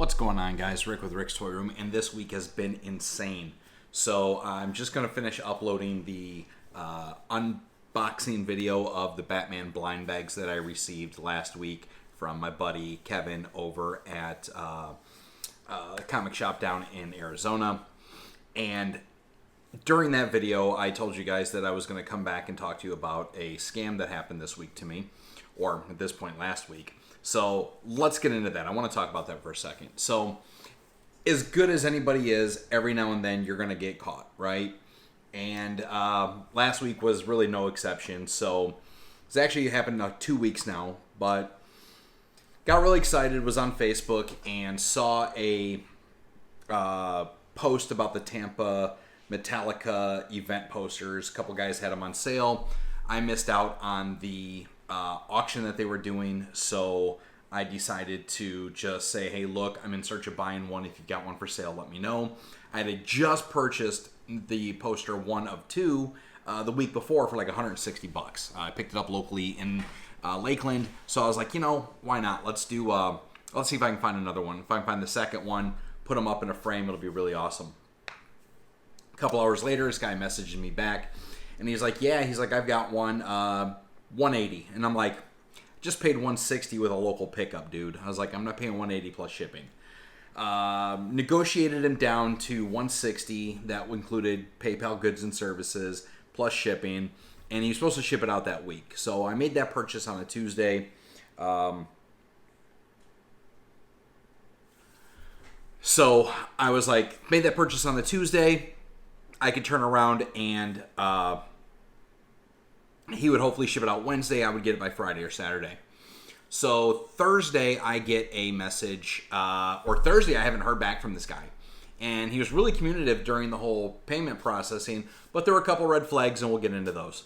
What's going on, guys? Rick with Rick's Toy Room, and this week has been insane. So I'm just going to finish uploading the unboxing video of the Batman blind bags that I received last week from my buddy Kevin over at a comic shop down in Arizona. And during that video, I told you guys that I was going to come back and talk to you about a scam that happened this week to me, or at this point last week. So let's get into that. I want to talk about that for a second. So as good as anybody is, every now and then you're going to get caught, right? And last week was really no exception. So it's actually happened 2 weeks now, but got really excited, was on Facebook, and saw a post about the Tampa Metallica event posters. A couple guys had them on sale. I missed out on the auction that they were doing, so I decided to just say, hey, look, I'm in search of buying one. If you've got one for sale, let me know. I had just purchased the poster one of two the week before for like $160. I picked it up locally in Lakeland, so I was like, you know, why not? Let's see if I can find another one. If I can find the second one, put them up in a frame, it'll be really awesome. A couple hours later, this guy messaged me back, and he's like, I've got one, $180. And I'm like, just paid $160 with a local pickup, dude. I was like, I'm not paying $180 plus shipping. Negotiated him down to $160. That included PayPal goods and services plus shipping, and he was supposed to ship it out that week. So I made that purchase on a Tuesday. So I was like, made that purchase on the Tuesday. I could turn around and he would hopefully ship it out Wednesday. I would get it by Friday or Saturday. So Thursday, I get a message, or Thursday, I haven't heard back from this guy. And he was really communicative during the whole payment processing, but there were a couple red flags, and we'll get into those.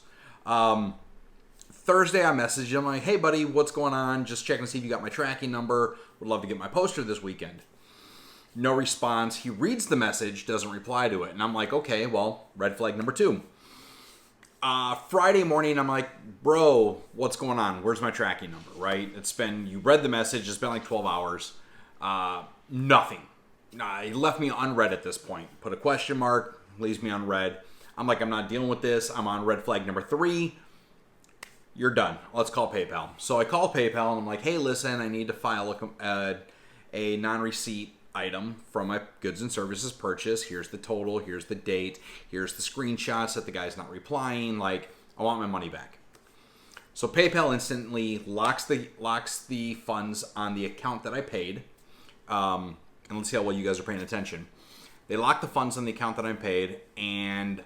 Thursday, I messaged him, like, hey, buddy, what's going on? Just checking to see if you got my tracking number. Would love to get my poster this weekend. No response. He reads the message, doesn't reply to it. And I'm like, okay, well, red flag number 2. Friday morning, I'm like, bro, what's going on? Where's my tracking number, right? You read the message, it's been like 12 hours. Nothing. He left me unread at this point. Put a question mark, leaves me unread. I'm like, I'm not dealing with this. I'm on red flag number 3. You're done. Let's call PayPal. So I call PayPal, and I'm like, hey, listen, I need to file a non-receipt item from my goods and services purchase. Here's the total, here's the date, here's the screenshots that the guy's not replying. Like, I want my money back. So PayPal instantly locks the funds on the account that I paid. And let's see how well you guys are paying attention. They lock the funds on the account that I paid, and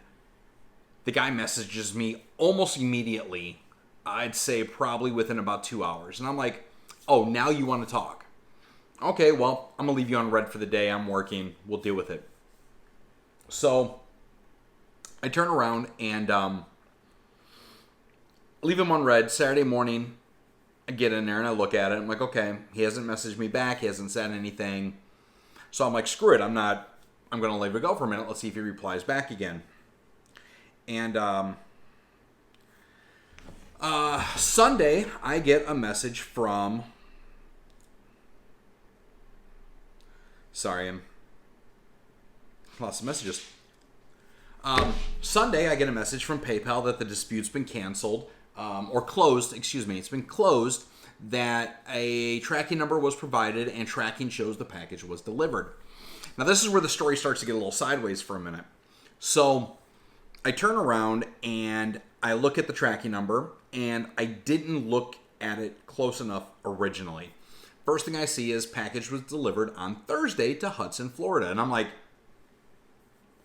the guy messages me almost immediately. I'd say probably within about 2 hours. And I'm like, oh, now you want to talk? Okay, well, I'm going to leave you on red for the day. I'm working. We'll deal with it. So I turn around and leave him on red. Saturday morning, I get in there and I look at it. I'm like, okay, he hasn't messaged me back. He hasn't said anything. So I'm like, screw it. I'm going to leave it go for a minute. Let's see if he replies back again. And Sunday, I get a message from... Sorry, I'm lots of messages. Sunday, I get a message from PayPal that the dispute's been canceled, or closed, excuse me. It's been closed, that a tracking number was provided, and tracking shows the package was delivered. Now, this is where the story starts to get a little sideways for a minute. So, I turn around, and I look at the tracking number, and I didn't look at it close enough originally. First thing I see is package was delivered on Thursday to Hudson, Florida. And I'm like,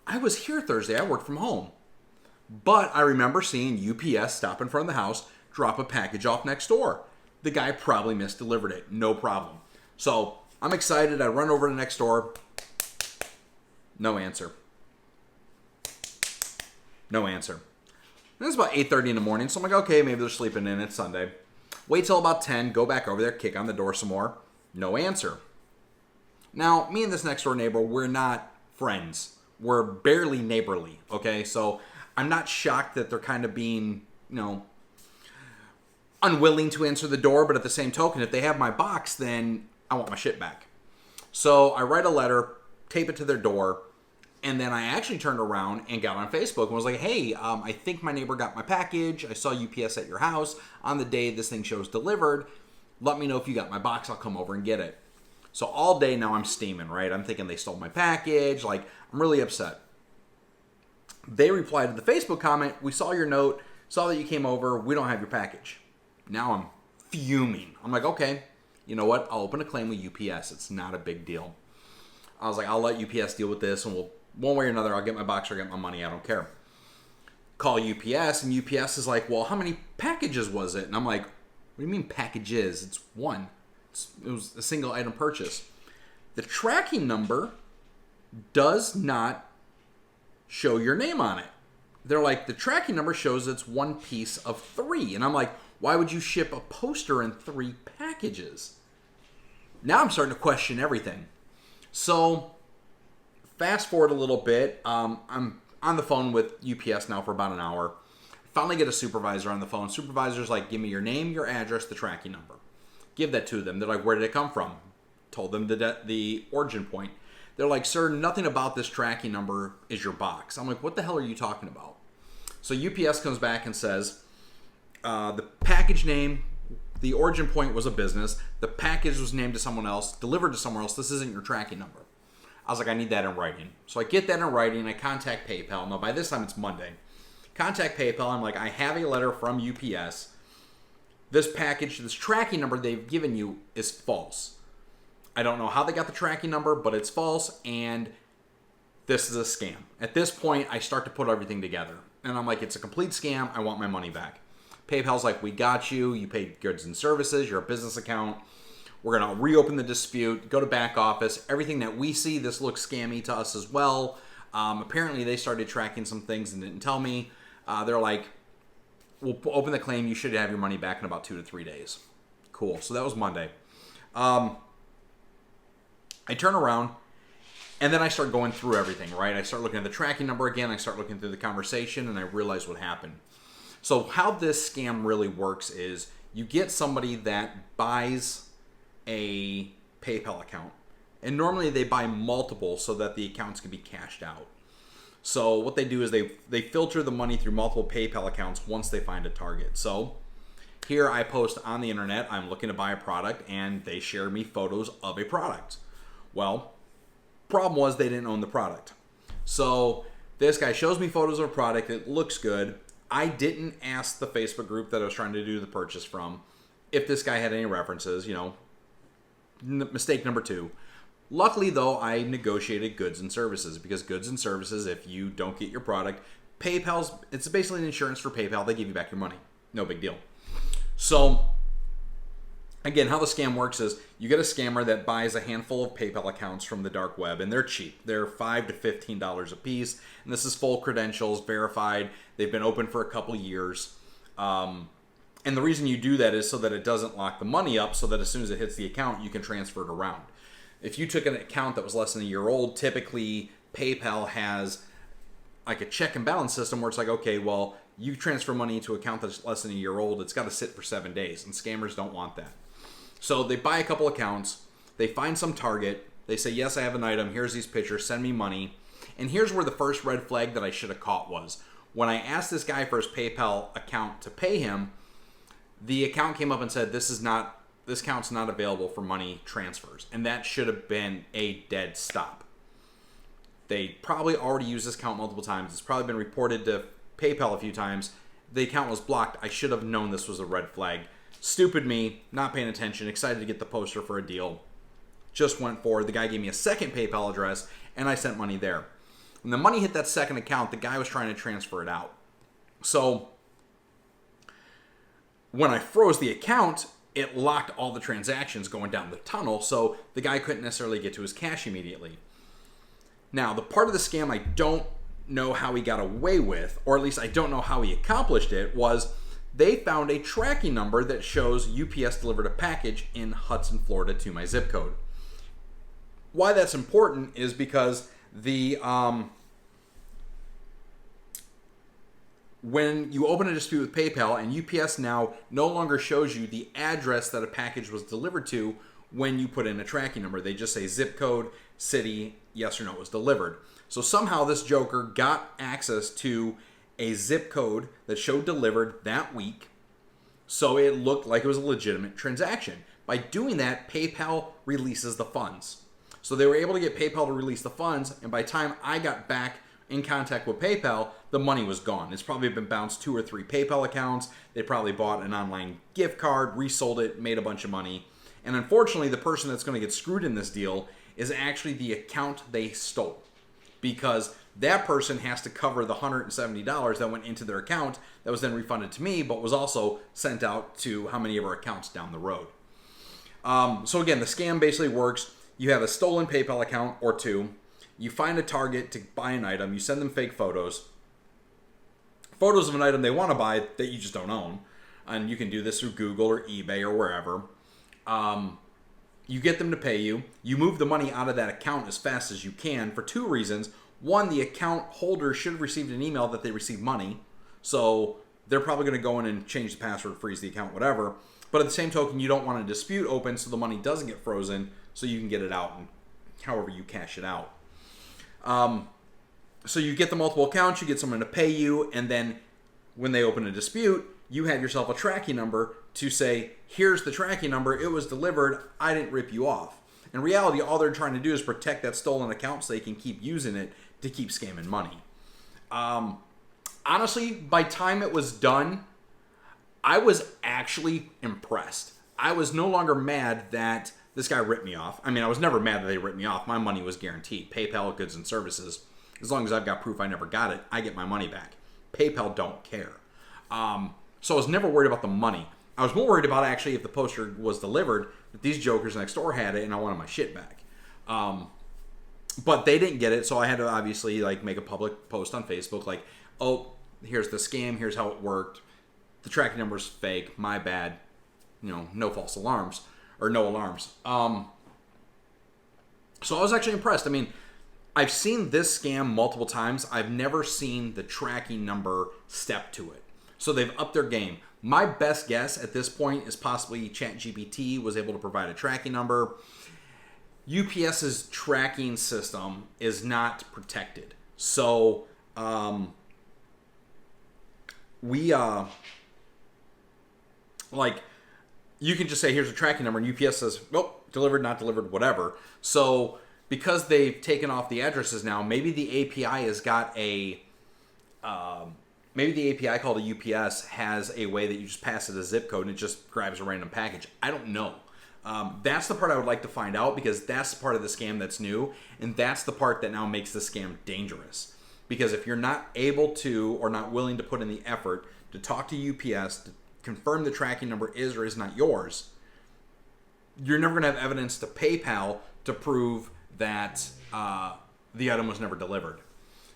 I was here Thursday. I worked from home. But I remember seeing UPS stop in front of the house, drop a package off next door. The guy probably misdelivered it. No problem. So I'm excited. I run over to next door. No answer. No answer. And it's about 8:30 in the morning. So I'm like, okay, maybe they're sleeping in. It's Sunday. Wait till about 10, go back over there, kick on the door some more. No answer. Now, me and this next door neighbor, we're not friends. We're barely neighborly, okay? So I'm not shocked that they're kind of being, unwilling to answer the door, but at the same token, if they have my box, then I want my shit back. So I write a letter, tape it to their door, and then I actually turned around and got on Facebook and was like, hey, I think my neighbor got my package. I saw UPS at your house on the day this thing shows delivered. Let me know if you got my box. I'll come over and get it. So all day now I'm steaming, right? I'm thinking they stole my package. Like, I'm really upset. They replied to the Facebook comment, we saw your note, saw that you came over. We don't have your package. Now I'm fuming. I'm like, okay, you know what? I'll open a claim with UPS. It's not a big deal. I was like, I'll let UPS deal with this, and we'll, one way or another, I'll get my box or get my money. I don't care. Call UPS, and UPS is like, well, how many packages was it? And I'm like, what do you mean packages? It's one. It was a single item purchase. The tracking number does not show your name on it. They're like, the tracking number shows it's one piece of 3. And I'm like, why would you ship a poster in 3 packages? Now I'm starting to question everything. So fast forward a little bit. I'm on the phone with UPS now for about an hour. Finally get a supervisor on the phone. Supervisor's like, give me your name, your address, the tracking number. Give that to them. They're like, where did it come from? Told them the origin point. They're like, sir, nothing about this tracking number is your box. I'm like, what the hell are you talking about? So UPS comes back and says, the package name, the origin point was a business. The package was named to someone else, delivered to somewhere else. This isn't your tracking number. I was like, I need that in writing. So I get that in writing. I contact PayPal. Now, by this time, it's Monday. Contact PayPal. I'm like, I have a letter from UPS. This package, this tracking number they've given you is false. I don't know how they got the tracking number, but it's false, and this is a scam. At this point, I start to put everything together. And I'm like, it's a complete scam. I want my money back. PayPal's like, we got you. You paid goods and services. You're a business account. We're going to reopen the dispute, go to back office. Everything that we see, this looks scammy to us as well. Apparently, they started tracking some things and didn't tell me. They're like, we'll open the claim. You should have your money back in about 2 to 3 days. Cool. So that was Monday. I turn around, and then I start going through everything, right? I start looking at the tracking number again. I start looking through the conversation, and I realize what happened. So how this scam really works is you get somebody that buys a PayPal account, and normally they buy multiple so that the accounts can be cashed out. So what they do is they filter the money through multiple PayPal accounts once they find a target. So here I post on the internet, I'm looking to buy a product, and they share me photos of a product. Well, problem was they didn't own the product. So this guy shows me photos of a product. It looks good. I didn't ask the Facebook group that I was trying to do the purchase from if this guy had any references, mistake number 2. Luckily, though, I negotiated goods and services, because goods and services, if you don't get your product, it's basically an insurance for PayPal. They give you back your money. No big deal. So again, how the scam works is you get a scammer that buys a handful of PayPal accounts from the dark web, and they're cheap. They're $5 to $15 a piece, and this is full credentials, verified. They've been open for a couple years. And the reason you do that is so that it doesn't lock the money up, so that as soon as it hits the account, you can transfer it around. If you took an account that was less than a year old, typically PayPal has like a check and balance system where it's like, okay, well, you transfer money into an account that's less than a year old, it's got to sit for 7 days, and scammers don't want that. So they buy a couple accounts, they find some target, they say, yes, I have an item, here's these pictures, send me money. And here's where the first red flag that I should have caught was. When I asked this guy for his PayPal account to pay him, the account came up and said, this account's not available for money transfers. And that should have been a dead stop. They probably already used this account multiple times. It's probably been reported to PayPal a few times. The account was blocked. I should have known this was a red flag. Stupid me, not paying attention, excited to get the poster for a deal. Just went forward. The guy gave me a second PayPal address, and I sent money there. When the money hit that second account, the guy was trying to transfer it out. So when I froze the account, it locked all the transactions going down the tunnel, so the guy couldn't necessarily get to his cash immediately. Now, the part of the scam I don't know how he got away with, or at least I don't know how he accomplished it, was they found a tracking number that shows UPS delivered a package in Hudson, Florida to my zip code. Why that's important is because when you open a dispute with PayPal and UPS now no longer shows you the address that a package was delivered to, when you put in a tracking number. They just say zip code, city, yes or no, it was delivered. So somehow this joker got access to a zip code that showed delivered that week, so it looked like it was a legitimate transaction. By doing that, PayPal releases the funds. So they were able to get PayPal to release the funds, and by the time I got back in contact with PayPal, the money was gone. It's probably been bounced 2 or 3 PayPal accounts. They probably bought an online gift card, resold it, made a bunch of money. And unfortunately, the person that's going to get screwed in this deal is actually the account they stole, because that person has to cover the $170 that went into their account that was then refunded to me, but was also sent out to how many of our accounts down the road. So again, the scam basically works. You have a stolen PayPal account or 2. You find a target to buy an item. You send them fake photos. Photos of an item they want to buy that you just don't own. And you can do this through Google or eBay or wherever. You get them to pay you. You move the money out of that account as fast as you can for 2 reasons. One, the account holder should have received an email that they received money. So they're probably going to go in and change the password, freeze the account, whatever. But at the same token, you don't want a dispute open so the money doesn't get frozen, so you can get it out and however you cash it out. So you get the multiple accounts, you get someone to pay you, and then when they open a dispute, you have yourself a tracking number to say, here's the tracking number, it was delivered, I didn't rip you off. In reality, all they're trying to do is protect that stolen account so they can keep using it to keep scamming money. Honestly, by the time it was done, I was actually impressed. I was no longer mad that this guy ripped me off. I mean, I was never mad that they ripped me off. My money was guaranteed. PayPal, goods and services. As long as I've got proof I never got it, I get my money back. PayPal don't care. So I was never worried about the money. I was more worried about actually if the poster was delivered, that these jokers next door had it and I wanted my shit back. But they didn't get it, so I had to obviously make a public post on Facebook like, oh, here's the scam, here's how it worked. The tracking number's fake, my bad. No false alarms. Or no alarms. So I was actually impressed. I mean, I've seen this scam multiple times. I've never seen the tracking number step to it. So they've upped their game. My best guess at this point is possibly ChatGPT was able to provide a tracking number. UPS's tracking system is not protected. So you can just say, here's a tracking number, and UPS says, oh, delivered, not delivered, whatever. So because they've taken off the addresses now, maybe the API has got maybe the API called a UPS has a way that you just pass it a zip code and it just grabs a random package. I don't know. That's the part I would like to find out, because that's the part of the scam that's new, and that's the part that now makes the scam dangerous. Because if you're not able to or not willing to put in the effort to talk to UPS to confirm the tracking number is or is not yours, you're never going to have evidence to PayPal to prove that the item was never delivered.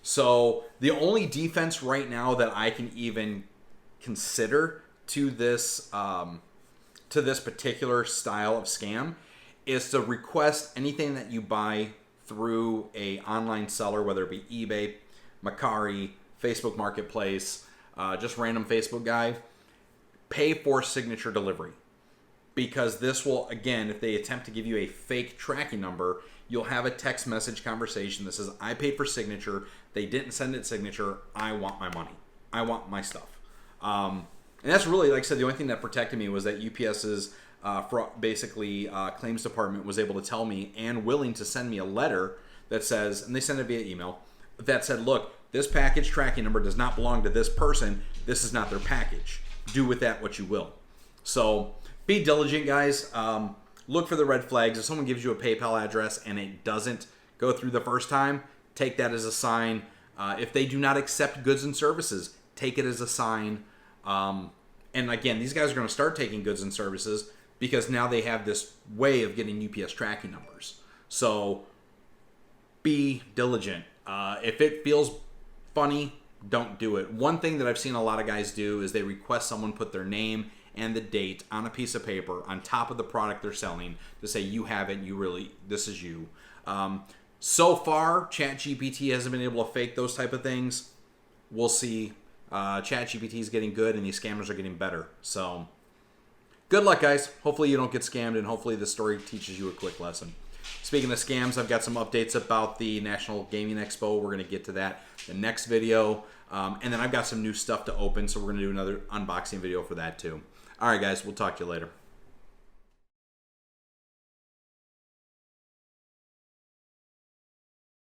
So the only defense right now that I can even consider to this particular style of scam is to request anything that you buy through a online seller, whether it be eBay, Mercari, Facebook Marketplace, just random Facebook guy, pay for signature delivery. Because this will, again, if they attempt to give you a fake tracking number, you'll have a text message conversation that says, I paid for signature, they didn't send it signature, I want my money. I want my stuff. And that's really, like I said, the only thing that protected me was that UPS's claims department was able to tell me and willing to send me a letter that says, and they sent it via email, that said, look, this package tracking number does not belong to this person. This is not their package. Do with that what you will. So be diligent, guys. Look for the red flags. If someone gives you a PayPal address and it doesn't go through the first time, take that as a sign. If they do not accept goods and services, take it as a sign. And again, these guys are going to start taking goods and services because now they have this way of getting UPS tracking numbers. So be diligent. If it feels funny, don't do it. One thing that I've seen a lot of guys do is they request someone put their name and the date on a piece of paper on top of the product they're selling to say, you have it, this is you. So far, ChatGPT hasn't been able to fake those type of things. We'll see. ChatGPT is getting good and these scammers are getting better. So good luck, guys. Hopefully you don't get scammed, and hopefully this story teaches you a quick lesson. Speaking of scams, I've got some updates about the National Gaming Expo. We're going to get to that in the next video. And then I've got some new stuff to open, so we're going to do another unboxing video for that too. All right, guys, we'll talk to you later.